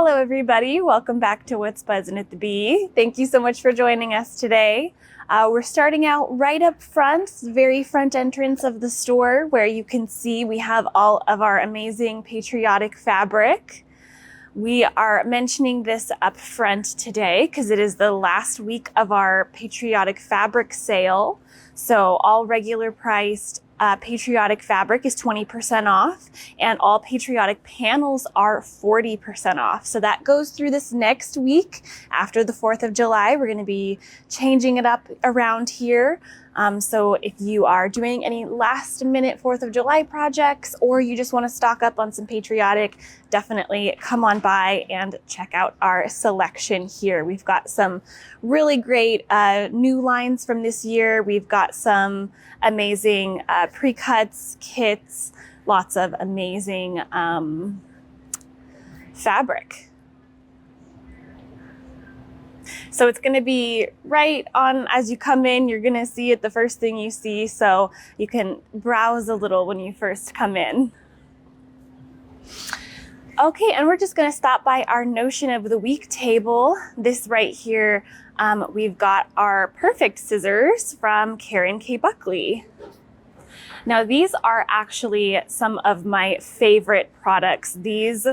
Hello everybody, welcome back to What's Buzzin' at the Bee. Thank you so much for joining us today. We're starting out right up front, very front entrance of the store, where you can see we have all of our amazing patriotic fabric. We are mentioning this up front today because it is the last week of our patriotic fabric sale. So all regular priced patriotic fabric is 20% off, and all patriotic panels are 40% off. So that goes through this next week after the 4th of July. We're going to be changing it up around here. So if you are doing any last minute 4th of July projects, or you just want to stock up on some patriotic, definitely come on by and check out our selection here. We've got some really great new lines from this year. We've got some amazing pre-cuts, kits, lots of amazing fabric. So it's going to be right on as you come in. You're going to see it the first thing you see, so you can browse a little when you first come in. Okay, and we're just going to stop by our Notion of the Week table. This right here, we've got our Perfect Scissors from Karen K. Buckley. Now these are actually some of my favorite products. These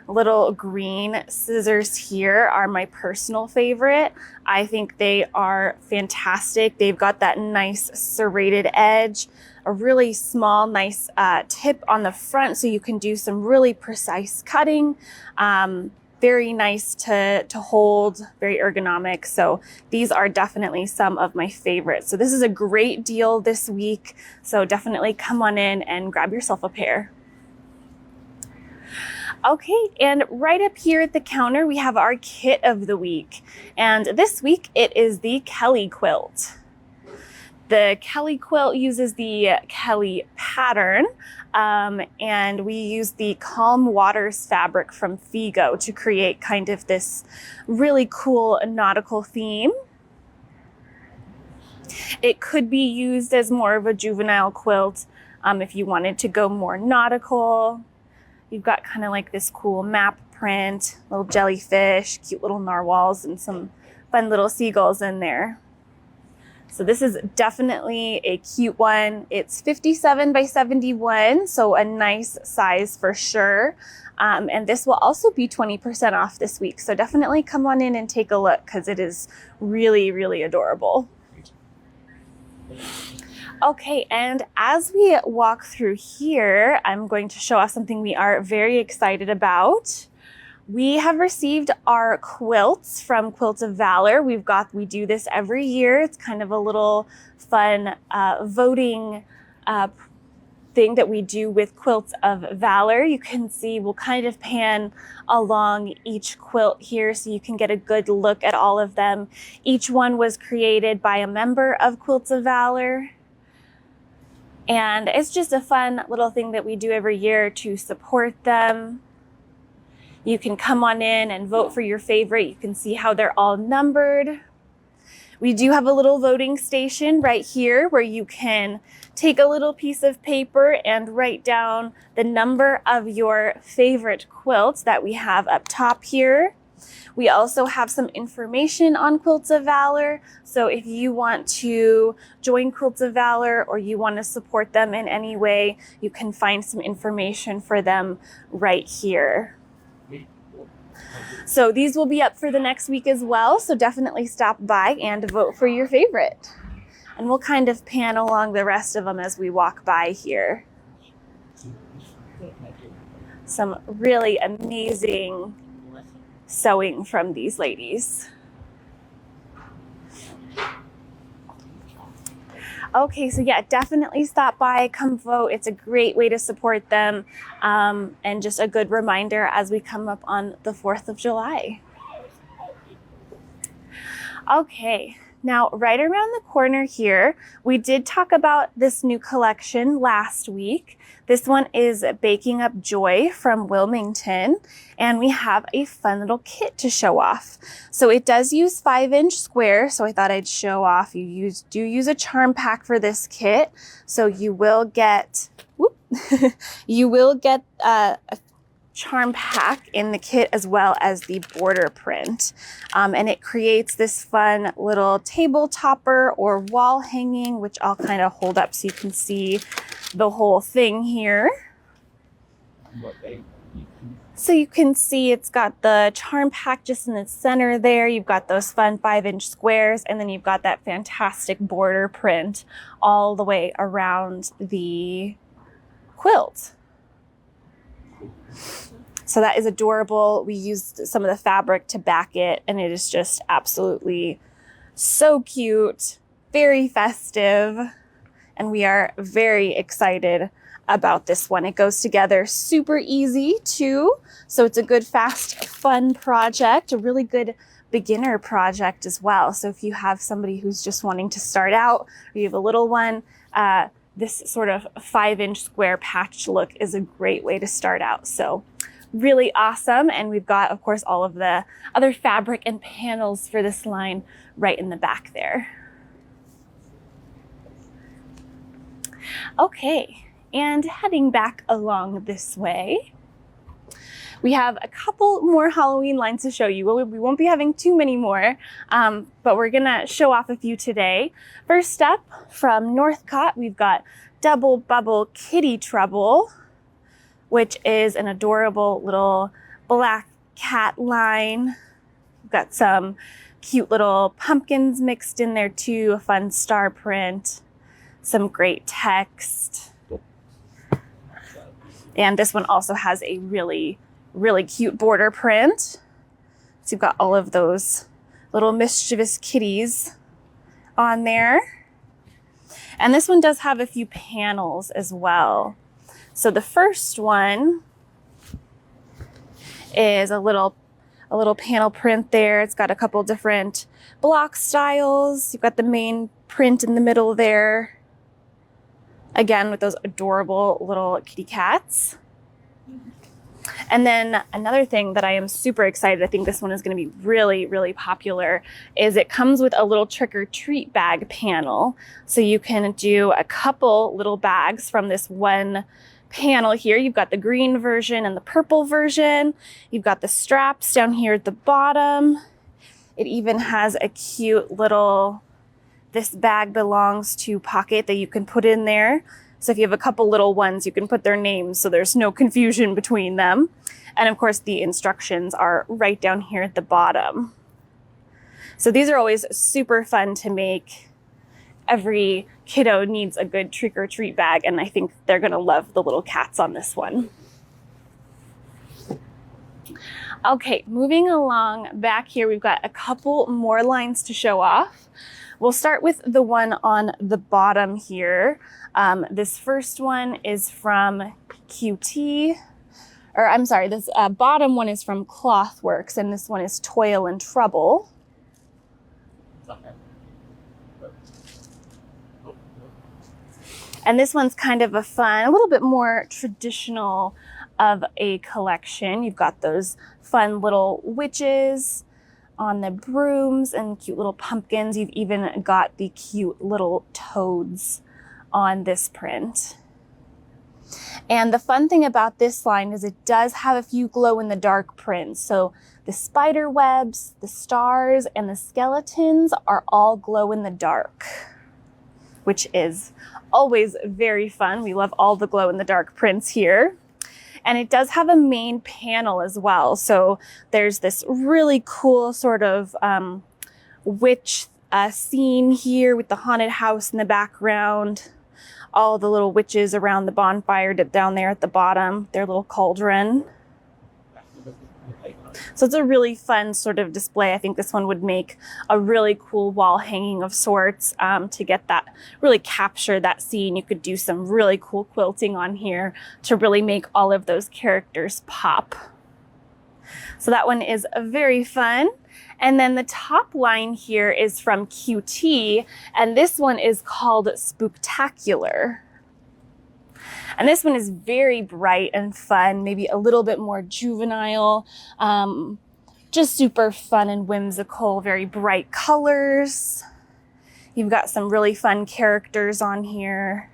little green scissors here are my personal favorite. I think they are fantastic. They've got that nice serrated edge, a really small, nice tip on the front so you can do some really precise cutting. Very nice to hold, very ergonomic. So these are definitely some of my favorites. So this is a great deal this week. So definitely come on in and grab yourself a pair. Okay, and right up here at the counter, we have our kit of the week. And this week it is the Kelly quilt. The Kelly quilt uses the Kelly pattern, and we use the Calm Waters fabric from Figo to create kind of this really cool nautical theme. It could be used as more of a juvenile quilt if you wanted to go more nautical. You've got kind of like this cool map print, little jellyfish, cute little narwhals, and some fun little seagulls in there. So this is definitely a cute one. It's 57 by 71, so a nice size for sure. And this will also be 20% off this week. So definitely come on in and take a look because it is really, really adorable. Okay, and as we walk through here, I'm going to show off something we are very excited about. We have received our quilts from Quilts of Valor. We do this every year. It's kind of a little fun voting thing that we do with Quilts of Valor. You can see we'll kind of pan along each quilt here so you can get a good look at all of them. Each one was created by a member of Quilts of Valor. And it's just a fun little thing that we do every year to support them. You can come on in and vote for your favorite. You can see how they're all numbered. We do have a little voting station right here where you can take a little piece of paper and write down the number of your favorite quilts that we have up top here. We also have some information on Quilts of Valor. So if you want to join Quilts of Valor or you want to support them in any way, you can find some information for them right here. So these will be up for the next week as well. So definitely stop by and vote for your favorite. And we'll kind of pan along the rest of them as we walk by here. Some really amazing sewing from these ladies. Okay, so yeah, definitely stop by, come vote. It's a great way to support them, and just a good reminder as we come up on the 4th of July. Okay, now right around the corner here, we did talk about this new collection last week. This one is Baking Up Joy from Wilmington, and we have a fun little kit to show off. So it does use 5-inch square, so I thought I'd show off. You do use a charm pack for this kit, so you will get charm pack in the kit as well as the border print. And it creates this fun little table topper or wall hanging, which I'll kind of hold up so you can see the whole thing here. So you can see it's got the charm pack just in the center there. You've got those fun 5-inch squares, and then you've got that fantastic border print all the way around the quilt. So that is adorable. We used some of the fabric to back it, and it is just absolutely so cute, very festive, and we are very excited about this one. It goes together super easy too. So it's a good, fast, fun project, a really good beginner project as well. So if you have somebody who's just wanting to start out, or you have a little one, this sort of 5-inch square patch look is a great way to start out. So really awesome. And we've got, of course, all of the other fabric and panels for this line right in the back there. Okay. And heading back along this way, we have a couple more Halloween lines to show you. We won't be having too many more, but we're gonna show off a few today. First up, from Northcott, we've got Double Bubble Kitty Trouble, which is an adorable little black cat line. We've got some cute little pumpkins mixed in there too, a fun star print, some great text. And this one also has a really, really cute border print. So you've got all of those little mischievous kitties on there. And this one does have a few panels as well. So the first one is a little panel print there. It's got a couple different block styles. You've got the main print in the middle there. Again, with those adorable little kitty cats. And then another thing that I am super excited, I think this one is going to be really, really popular, is it comes with a little trick-or-treat bag panel. So you can do a couple little bags from this one panel here. You've got the green version and the purple version. You've got the straps down here at the bottom. It even has a cute little "this bag belongs to" pocket that you can put in there. So if you have a couple little ones, you can put their names so there's no confusion between them. And of course, the instructions are right down here at the bottom. So these are always super fun to make. Every kiddo needs a good trick-or-treat bag, and I think they're gonna love the little cats on this one. Okay, moving along back here, we've got a couple more lines to show off. We'll start with the one on the bottom here. This first one is from QT, or I'm sorry, this bottom one is from Clothworks, and this one is Toil and Trouble. And this one's kind of a fun, a little bit more traditional of a collection. You've got those fun little witches on the brooms and cute little pumpkins. You've even got the cute little toads on this print. And the fun thing about this line is it does have a few glow-in-the-dark prints. So the spider webs, the stars, and the skeletons are all glow-in-the-dark, which is always very fun. We love all the glow-in-the-dark prints here. And it does have a main panel as well. So there's this really cool sort of witch scene here with the haunted house in the background. All the little witches around the bonfire down there at the bottom, their little cauldron. So it's a really fun sort of display. I think this one would make a really cool wall hanging of sorts to get that, really capture that scene. You could do some really cool quilting on here to really make all of those characters pop. So that one is very fun. And then the top line here is from QT, and this one is called Spooktacular. And this one is very bright and fun, maybe a little bit more juvenile, just super fun and whimsical, very bright colors. You've got some really fun characters on here.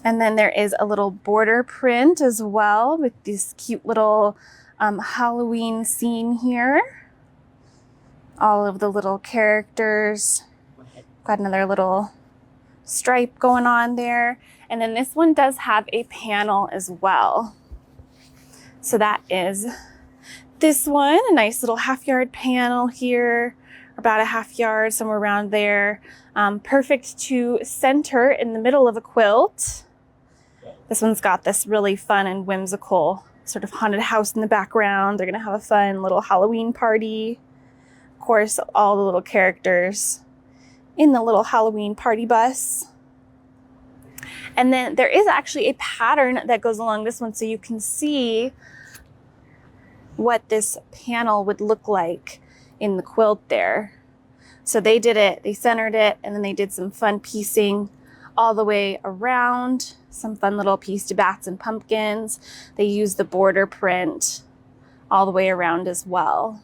And then there is a little border print as well with this cute little Halloween scene here. All of the little characters. Got another little stripe going on there. And then this one does have a panel as well. So that is this one, a nice little half-yard panel here, about a half yard, somewhere around there. Perfect to center in the middle of a quilt. This one's got this really fun and whimsical sort of haunted house in the background. They're gonna have a fun little Halloween party. Of course, all the little characters in the little Halloween party bus. And then there is actually a pattern that goes along this one, so you can see what this panel would look like in the quilt there. So they did it, they centered it, and then they did some fun piecing all the way around, some fun little piece to bats and pumpkins. They used the border print all the way around as well.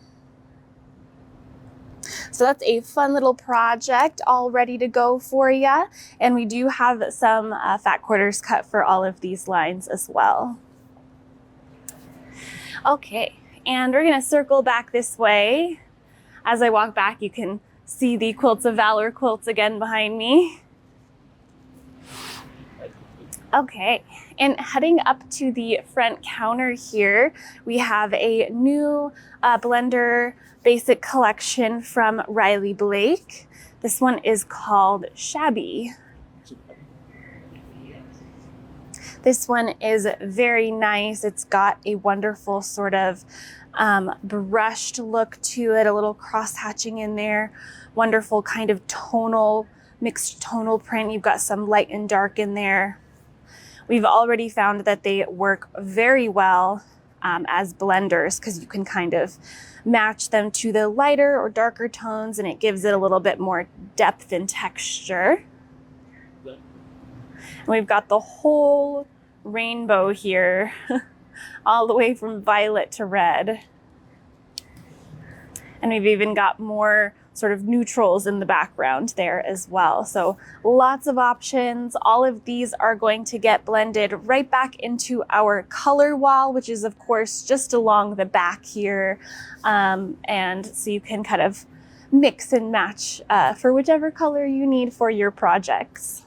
So that's a fun little project all ready to go for you. And we do have some fat quarters cut for all of these lines as well. Okay, and we're gonna circle back this way. As I walk back, you can see the Quilts of Valor quilts again behind me. Okay, and heading up to the front counter here, we have a new blender basic collection from Riley Blake. This one is called Shabby. This one is very nice. It's got a wonderful sort of brushed look to it, a little cross hatching in there, wonderful kind of tonal, mixed tonal print. You've got some light and dark in there. We've already found that they work very well as blenders because you can kind of match them to the lighter or darker tones and it gives it a little bit more depth and texture. And we've got the whole rainbow here, all the way from violet to red. And we've even got more sort of neutrals in the background there as well. So lots of options. All of these are going to get blended right back into our color wall, which is of course just along the back here. And so you can kind of mix and match for whichever color you need for your projects.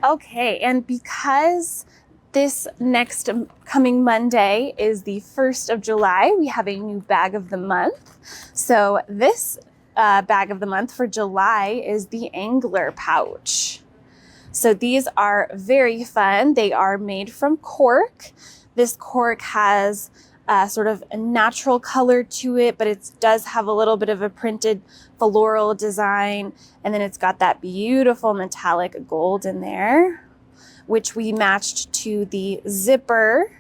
Okay, and because this next coming Monday is the 1st of July, we have a new bag of the month. So this bag of the month for July is the Angler pouch. So these are very fun. They are made from cork. This cork has sort of a natural color to it, but it does have a little bit of a printed floral design. And then it's got that beautiful metallic gold in there, which we matched to the zipper,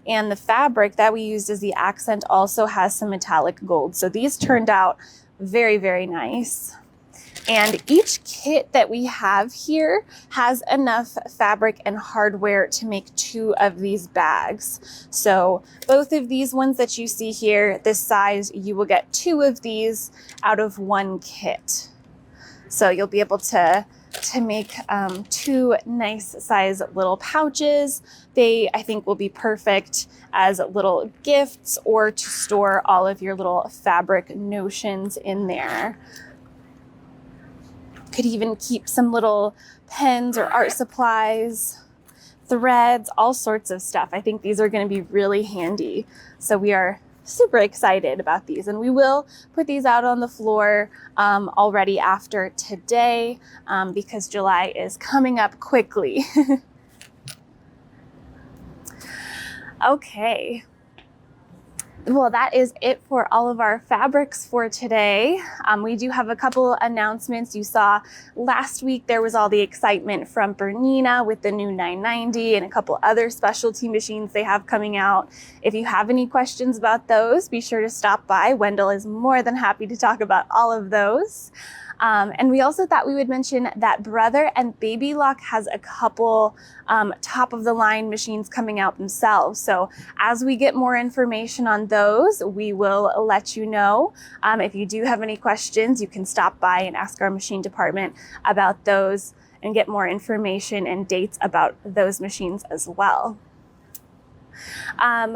and the fabric that we used as the accent also has some metallic gold. So these turned out very, very nice. And each kit that we have here has enough fabric and hardware to make 2 of these bags. So both of these ones that you see here, this size, you will get 2 of these out of 1 kit. So you'll be able to make 2 nice size little pouches. They, I think, will be perfect as little gifts or to store all of your little fabric notions in there. Could even keep some little pens or art supplies, threads, all sorts of stuff. I think these are going to be really handy. So we are super excited about these, and we will put these out on the floor already after today because July is coming up quickly. Okay. Well, that is it for all of our fabrics for today. We do have a couple announcements. You saw last week there was all the excitement from Bernina with the new 990 and a couple other specialty machines they have coming out. If you have any questions about those, be sure to stop by. Wendell is more than happy to talk about all of those. And we also thought we would mention that Brother and Baby Lock has a couple top of the line machines coming out themselves. So as we get more information on those, we will let you know. If you do have any questions, you can stop by and ask our machine department about those and get more information and dates about those machines as well.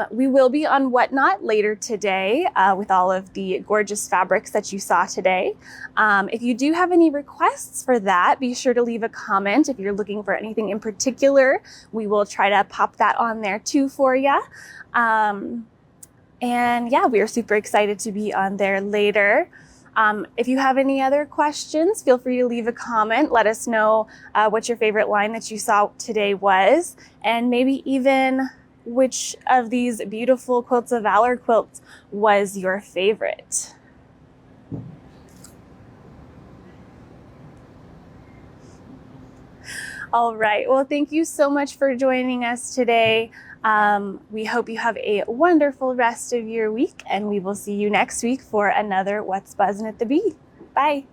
We will be on Whatnot later today with all of the gorgeous fabrics that you saw today. If you do have any requests for that, be sure to leave a comment. If you're looking for anything in particular, we will try to pop that on there too for you. And yeah, we are super excited to be on there later. If you have any other questions, feel free to leave a comment. Let us know what your favorite line that you saw today was, and maybe even which of these beautiful Quilts of Valor quilts was your favorite. All right, well, thank you so much for joining us today. We hope you have a wonderful rest of your week, and we will see you next week for another What's Buzzin' at the Bee. Bye.